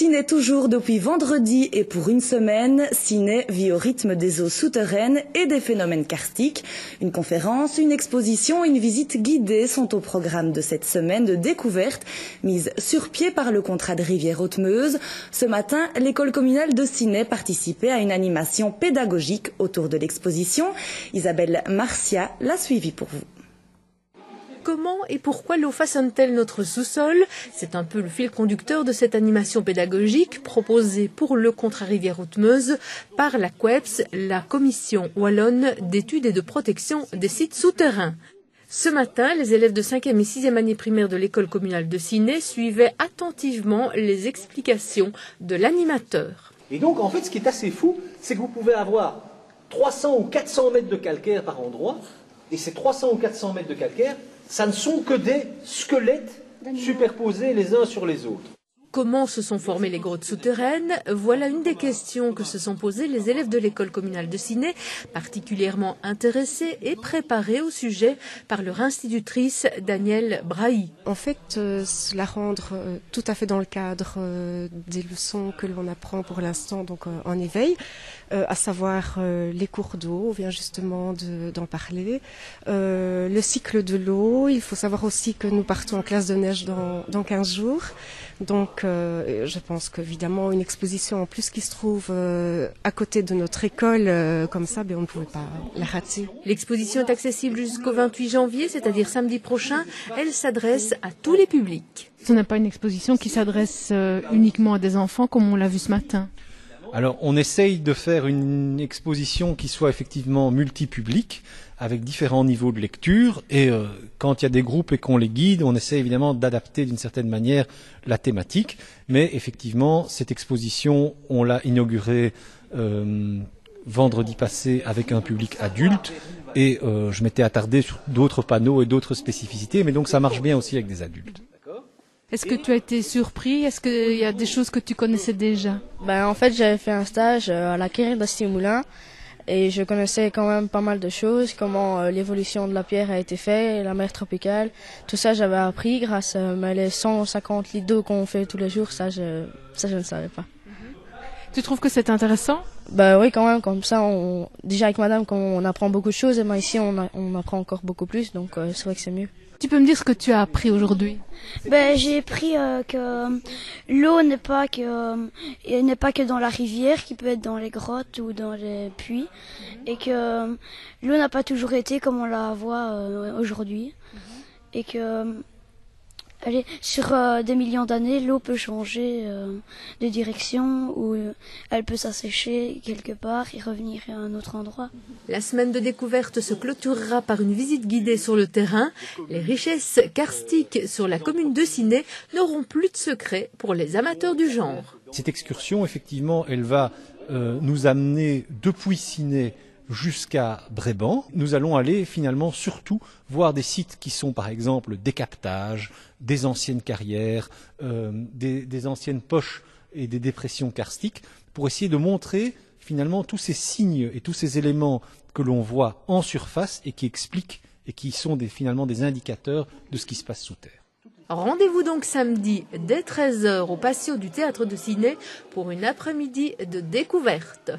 Ciné toujours depuis vendredi et pour une semaine, Ciné vit au rythme des eaux souterraines et des phénomènes karstiques. Une conférence, une exposition, une visite guidée sont au programme de cette semaine de découverte mise sur pied par le contrat de Rivière-Haute-Meuse. Ce matin, l'école communale de Ciné participait à une animation pédagogique autour de l'exposition. Isabelle Marcia l'a suivie pour vous. Comment et pourquoi l'eau façonne-t-elle notre sous-sol? C'est un peu le fil conducteur de cette animation pédagogique proposée pour le contrat Rivière-Haute-Meuse par la COEPS, la Commission wallonne d'études et de protection des sites souterrains. Ce matin, les élèves de 5e et 6e année primaire de l'école communale de Ciné suivaient attentivement les explications de l'animateur. Et donc, en fait, ce qui est assez fou, c'est que vous pouvez avoir 300 ou 400 mètres de calcaire par endroit, et ces 300 ou 400 mètres de calcaire, ça ne sont que des squelettes superposés les uns sur les autres. Comment se sont formées les grottes souterraines? Voilà une des questions que se sont posées les élèves de l'école communale de Ciné, particulièrement intéressés et préparés au sujet par leur institutrice Danielle Brahi. En fait, cela rentre tout à fait dans le cadre des leçons que l'on apprend pour l'instant donc en éveil, à savoir les cours d'eau, on vient justement d'en parler, le cycle de l'eau. Il faut savoir aussi que nous partons en classe de neige dans 15 jours. Donc je pense qu'évidemment une exposition en plus qui se trouve à côté de notre école, comme ça, on ne pouvait pas la rater. L'exposition est accessible jusqu'au 28 janvier, c'est-à-dire samedi prochain. Elle s'adresse à tous les publics. Ce n'est pas une exposition qui s'adresse uniquement à des enfants comme on l'a vu ce matin. Alors on essaye de faire une exposition qui soit effectivement multipublique, avec différents niveaux de lecture, et quand il y a des groupes et qu'on les guide, on essaie évidemment d'adapter d'une certaine manière la thématique, mais effectivement cette exposition, on l'a inaugurée vendredi passé avec un public adulte, et je m'étais attardé sur d'autres panneaux et d'autres spécificités, mais donc ça marche bien aussi avec des adultes. Est-ce que tu as été surpris? Est-ce qu'il y a des choses que tu connaissais déjà? En fait, j'avais fait un stage à la Quérille d'Asti-Moulin et je connaissais quand même pas mal de choses, comment l'évolution de la pierre a été faite, la mer tropicale. Tout ça, j'avais appris grâce à les 150 litres d'eau qu'on fait tous les jours. Ça, je ne savais pas. Tu trouves que c'est intéressant? Oui, quand même. Comme ça, déjà avec madame, on apprend beaucoup de choses. Et ici, on apprend encore beaucoup plus. Donc, c'est vrai que c'est mieux. Tu peux me dire ce que tu as appris aujourd'hui? J'ai appris que l'eau n'est pas que dans la rivière, qui peut être dans les grottes ou dans les puits, et que l'eau n'a pas toujours été comme on la voit aujourd'hui, et que sur des millions d'années, l'eau peut changer de direction ou elle peut s'assécher quelque part et revenir à un autre endroit. La semaine de découverte se clôturera par une visite guidée sur le terrain. Les richesses karstiques sur la commune de Ciné n'auront plus de secret pour les amateurs du genre. Cette excursion, effectivement, elle va nous amener depuis Ciné jusqu'à Bréban. Nous allons aller finalement surtout voir des sites qui sont par exemple des captages, des anciennes carrières, des anciennes poches et des dépressions karstiques, pour essayer de montrer finalement tous ces signes et tous ces éléments que l'on voit en surface et qui expliquent et qui sont finalement des indicateurs de ce qui se passe sous terre. Rendez-vous donc samedi dès 13h au patio du théâtre de Ciné pour une après-midi de découverte.